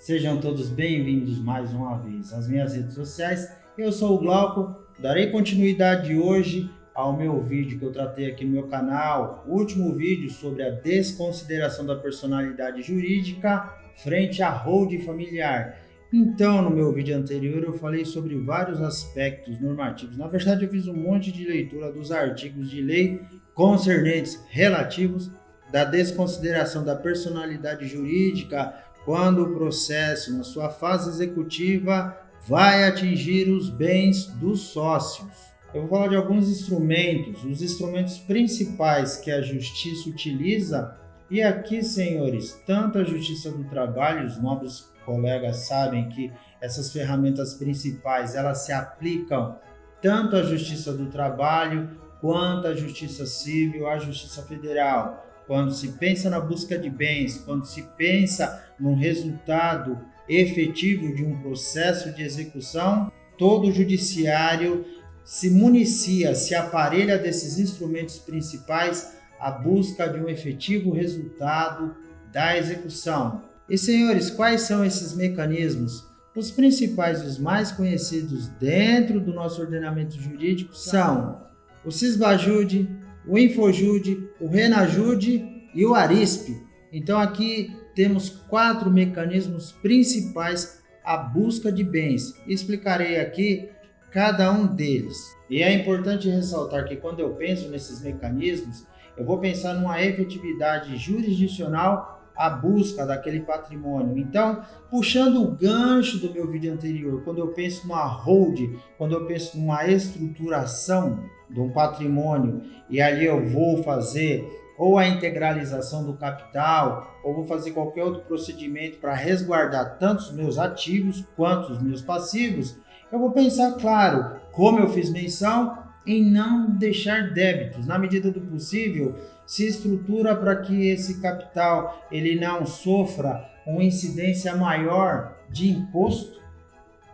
Sejam todos bem-vindos mais uma vez às minhas redes sociais. Eu sou o Glauco, darei continuidade hoje ao meu vídeo que eu tratei aqui no meu canal, o último vídeo sobre a desconsideração da personalidade jurídica frente à holding familiar. Então, no meu vídeo anterior, eu falei sobre vários aspectos normativos. Na verdade, eu fiz um monte de leitura dos artigos de lei concernentes relativos da desconsideração da personalidade jurídica quando o processo, na sua fase executiva, vai atingir os bens dos sócios. Eu vou falar de alguns instrumentos, os instrumentos principais que a Justiça utiliza. E aqui, senhores, tanto a Justiça do Trabalho, os nobres colegas sabem que essas ferramentas principais, elas se aplicam tanto à Justiça do Trabalho, quanto à Justiça Civil, à Justiça Federal. Quando se pensa na busca de bens, quando se pensa no resultado efetivo de um processo de execução, todo o judiciário se municia, se aparelha desses instrumentos principais à busca de um efetivo resultado da execução. E, senhores, quais são esses mecanismos? Os principais, os mais conhecidos dentro do nosso ordenamento jurídico são o Sisbajude, o Infojude, o Renajude e o Arispe. Então aqui temos 4 mecanismos principais à busca de bens. Explicarei aqui cada um deles. E é importante ressaltar que quando eu penso nesses mecanismos, eu vou pensar numa efetividade jurisdicional à busca daquele patrimônio. Então, puxando o gancho do meu vídeo anterior, quando eu penso numa holding, quando eu penso numa estruturação de um patrimônio, e ali eu vou fazer ou a integralização do capital, ou vou fazer qualquer outro procedimento para resguardar tanto os meus ativos quanto os meus passivos, eu vou pensar, claro, como eu fiz menção, em não deixar débitos. Na medida do possível, se estrutura para que esse capital ele não sofra uma incidência maior de imposto.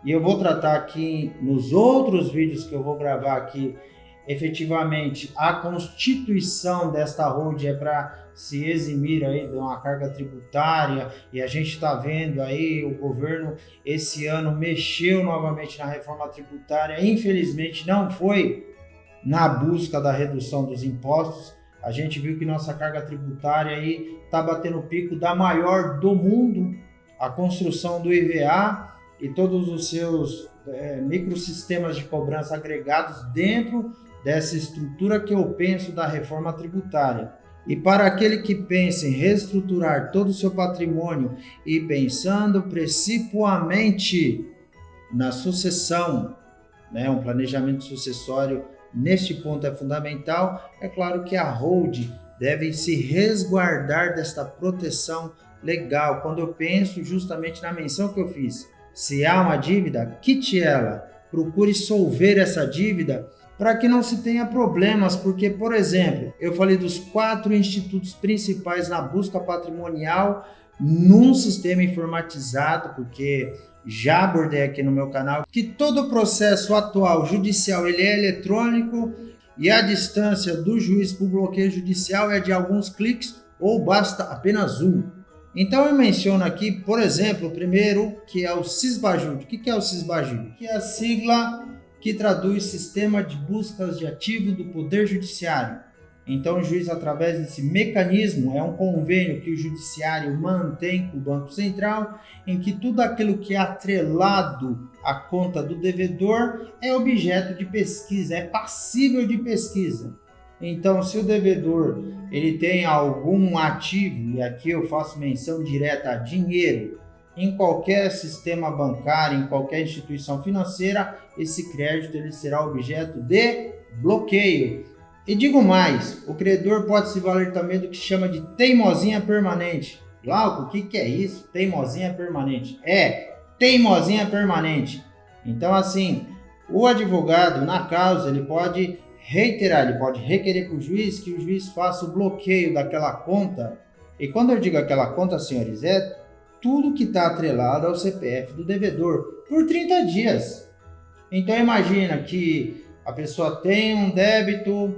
E eu vou tratar aqui nos outros vídeos que eu vou gravar aqui, efetivamente, a constituição desta holding é para se eximir aí de uma carga tributária, e a gente está vendo aí o governo esse ano mexeu novamente na reforma tributária, infelizmente não foi na busca da redução dos impostos. A gente viu que nossa carga tributária aí está batendo o pico da maior do mundo, a construção do IVA e todos os seus microsistemas de cobrança agregados dentro dessa estrutura que eu penso da reforma tributária. E para aquele que pensa em reestruturar todo o seu patrimônio e pensando principalmente na sucessão, um planejamento sucessório, neste ponto é fundamental. É claro que a holding deve se resguardar desta proteção legal. Quando eu penso justamente na menção que eu fiz, se há uma dívida, quite ela, procure solver essa dívida para que não se tenha problemas, porque, por exemplo, eu falei dos 4 institutos principais na busca patrimonial num sistema informatizado, porque já abordei aqui no meu canal que todo o processo atual judicial ele é eletrônico e a distância do juiz para o bloqueio judicial é de alguns cliques ou basta apenas um. Então eu menciono aqui, por exemplo, o primeiro, que é o Sisbajude. O que é o Sisbajude? Que é a sigla que traduz Sistema de Buscas de Ativo do Poder Judiciário. Então o juiz, através desse mecanismo, é um convênio que o judiciário mantém com o Banco Central, em que tudo aquilo que é atrelado à conta do devedor é objeto de pesquisa, é passível de pesquisa. Então, se o devedor ele tem algum ativo, e aqui eu faço menção direta a dinheiro, em qualquer sistema bancário, em qualquer instituição financeira, esse crédito ele será objeto de bloqueio. E digo mais, o credor pode se valer também do que chama de teimosinha permanente. Glauco, o que é isso? Teimosinha permanente. Teimosinha permanente. Então, assim, o advogado, na causa, ele pode reiterar, ele pode requerer para o juiz que o juiz faça o bloqueio daquela conta. E quando eu digo aquela conta, senhores, é tudo que está atrelado ao CPF do devedor por 30 dias. Então imagina que a pessoa tem um débito,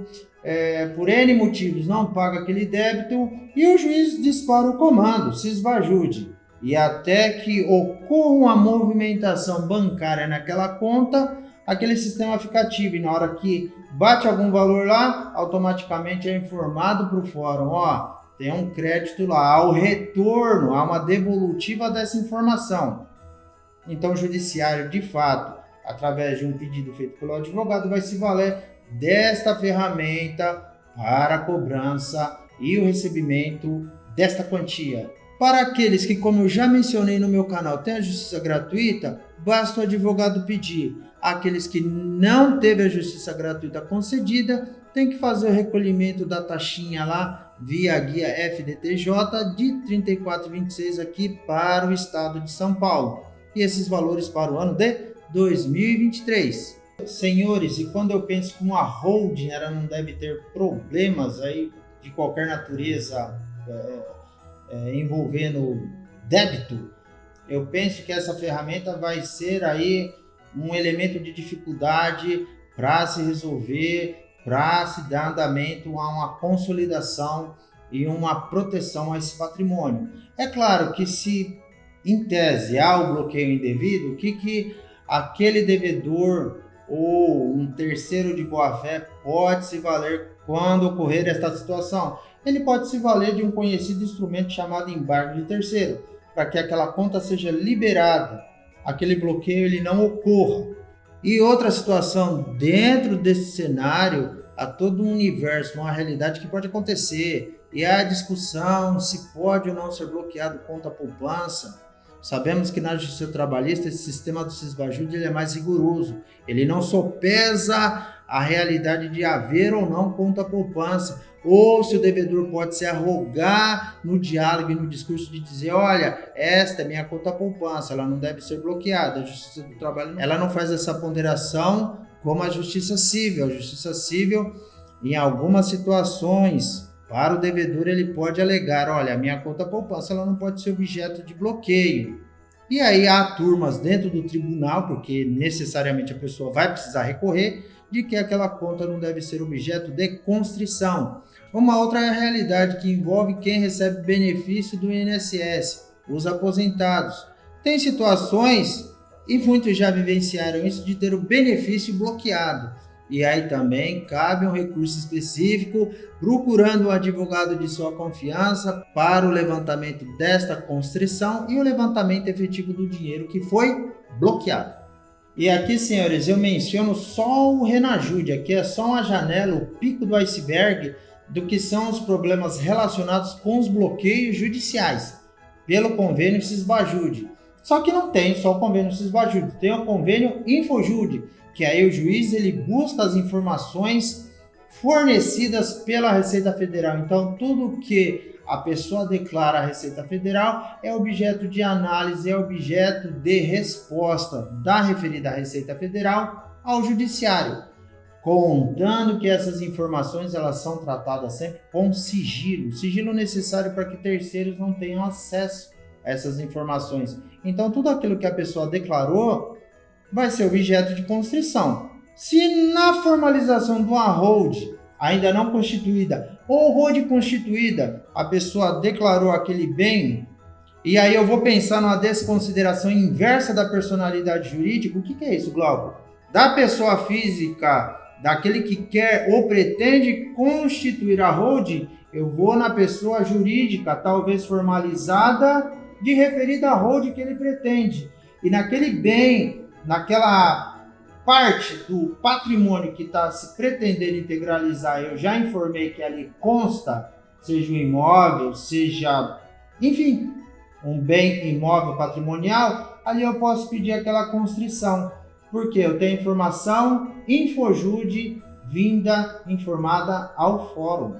por N motivos não paga aquele débito e o juiz dispara o comando, Sisbajude. e até que ocorra uma movimentação bancária naquela conta, aquele sistema fica ativo e na hora que bate algum valor lá, automaticamente é informado para o fórum, ó, tem um crédito lá, há o retorno, há uma devolutiva dessa informação. Então o judiciário, de fato, através de um pedido feito pelo advogado, vai se valer desta ferramenta para a cobrança e o recebimento desta quantia. Para aqueles que, como eu já mencionei no meu canal, têm a justiça gratuita, basta o advogado pedir. Aqueles que não teve a justiça gratuita concedida, tem que fazer o recolhimento da taxinha lá via guia FDTJ de R$ 34,26 aqui para o estado de São Paulo. E esses valores para o ano de 2023. Senhores, e quando eu penso que uma holding ela não deve ter problemas aí de qualquer natureza envolvendo débito, eu penso que essa ferramenta vai ser aí um elemento de dificuldade para se resolver, para se dar andamento a uma consolidação e uma proteção a esse patrimônio. É claro que se, em tese, há o bloqueio indevido, o que aquele devedor ou um terceiro de boa-fé pode se valer quando ocorrer esta situação? Ele pode se valer de um conhecido instrumento chamado embargo de terceiro, para que aquela conta seja liberada, aquele bloqueio ele não ocorra. E outra situação, dentro desse cenário, há todo um universo, uma realidade que pode acontecer, e há a discussão se pode ou não ser bloqueado conta poupança. Sabemos que na justiça trabalhista esse sistema do Sisbajude ele é mais rigoroso, ele não sopesa a realidade de haver ou não conta poupança, ou se o devedor pode se arrogar no diálogo e no discurso de dizer, olha, esta é minha conta poupança, ela não deve ser bloqueada. A Justiça do Trabalho ela não faz essa ponderação como a Justiça Civil. A Justiça Civil, em algumas situações, para o devedor ele pode alegar, olha, a minha conta poupança ela não pode ser objeto de bloqueio. E aí há turmas dentro do tribunal, porque necessariamente a pessoa vai precisar recorrer, de que aquela conta não deve ser objeto de constrição. Uma outra realidade que envolve quem recebe benefício do INSS, os aposentados. Tem situações, e muitos já vivenciaram isso, de ter o benefício bloqueado. E aí também cabe um recurso específico, procurando o advogado de sua confiança para o levantamento desta constrição e o levantamento efetivo do dinheiro que foi bloqueado. E aqui, senhores, eu menciono só o Renajude, aqui é só uma janela, o pico do iceberg do que são os problemas relacionados com os bloqueios judiciais pelo convênio Sisbajude. Só que não tem só o convênio Sisbajude, tem o convênio Infojude, que aí o juiz ele busca as informações fornecidas pela Receita Federal. Então, tudo que a pessoa declara à Receita Federal é objeto de análise, é objeto de resposta da referida Receita Federal ao Judiciário, contando que essas informações elas são tratadas sempre com sigilo, sigilo necessário para que terceiros não tenham acesso a essas informações. Então, tudo aquilo que a pessoa declarou vai ser objeto de constrição. Se na formalização de uma hold ainda não constituída ou hold constituída, a pessoa declarou aquele bem, e aí eu vou pensar numa desconsideração inversa da personalidade jurídica, o que é isso, Glauco? Da pessoa física, daquele que quer ou pretende constituir a hold, eu vou na pessoa jurídica, talvez formalizada, de referida à hold que ele pretende. E naquele bem, naquela parte do patrimônio que está se pretendendo integralizar, eu já informei que ali consta, seja um imóvel, seja, enfim, um bem imóvel patrimonial, ali eu posso pedir aquela constrição, porque eu tenho informação Infojude vinda informada ao fórum.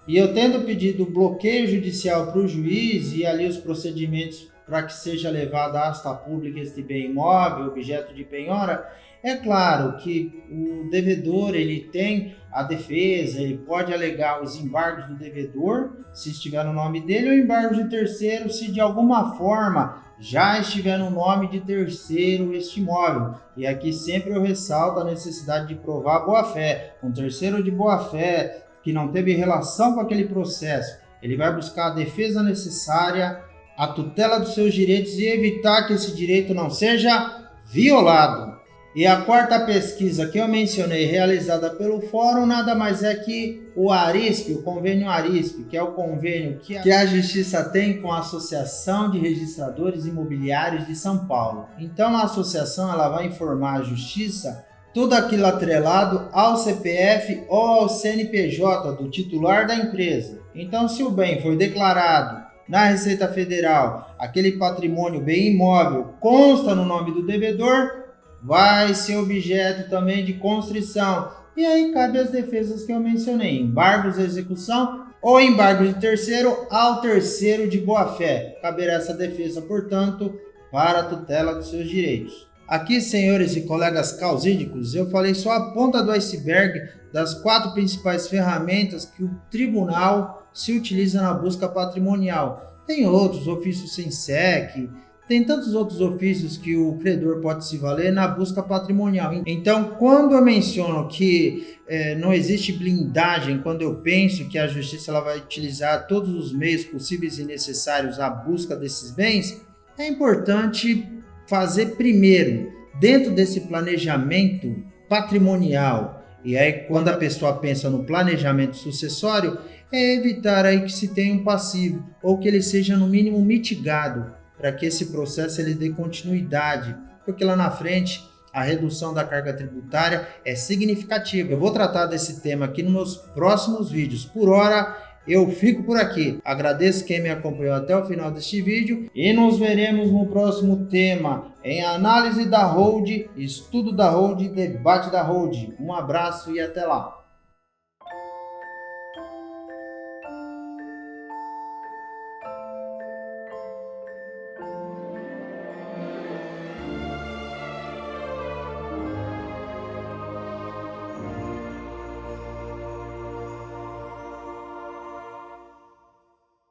E eu tendo pedido bloqueio judicial para o juiz e ali os procedimentos para que seja levado à asta pública este bem imóvel, objeto de penhora, é claro que o devedor ele tem a defesa, ele pode alegar os embargos do devedor, se estiver no nome dele, ou embargos de terceiro, se de alguma forma já estiver no nome de terceiro este imóvel. E aqui sempre eu ressalto a necessidade de provar boa-fé. Um terceiro de boa-fé que não teve relação com aquele processo, ele vai buscar a defesa necessária a tutela dos seus direitos e evitar que esse direito não seja violado. E a quarta pesquisa que eu mencionei, realizada pelo Fórum, nada mais é que o ARISP, o convênio ARISP, que é o convênio que a Justiça tem com a Associação de Registradores Imobiliários de São Paulo. Então a associação ela vai informar a Justiça tudo aquilo atrelado ao CPF ou ao CNPJ do titular da empresa. Então, se o bem foi declarado na Receita Federal, aquele patrimônio bem imóvel consta no nome do devedor, vai ser objeto também de constrição. E aí cabe as defesas que eu mencionei, embargos à execução ou embargo de terceiro ao terceiro de boa-fé. Caberá essa defesa, portanto, para a tutela dos seus direitos. Aqui, senhores e colegas causídicos, eu falei só a ponta do iceberg das 4 principais ferramentas que o tribunal se utiliza na busca patrimonial. Tem outros, ofícios sem SEC, tem tantos outros ofícios que o credor pode se valer na busca patrimonial. Então, quando eu menciono que não existe blindagem, quando eu penso que a justiça ela vai utilizar todos os meios possíveis e necessários à busca desses bens, é importante fazer primeiro, dentro desse planejamento patrimonial, e aí quando a pessoa pensa no planejamento sucessório, é evitar aí que se tenha um passivo, ou que ele seja no mínimo mitigado, para que esse processo ele dê continuidade, porque lá na frente a redução da carga tributária é significativa. Eu vou tratar desse tema aqui nos meus próximos vídeos. Por hora, eu fico por aqui. Agradeço quem me acompanhou até o final deste vídeo e nos veremos no próximo tema em análise da hold, estudo da hold, debate da hold. Um abraço e até lá.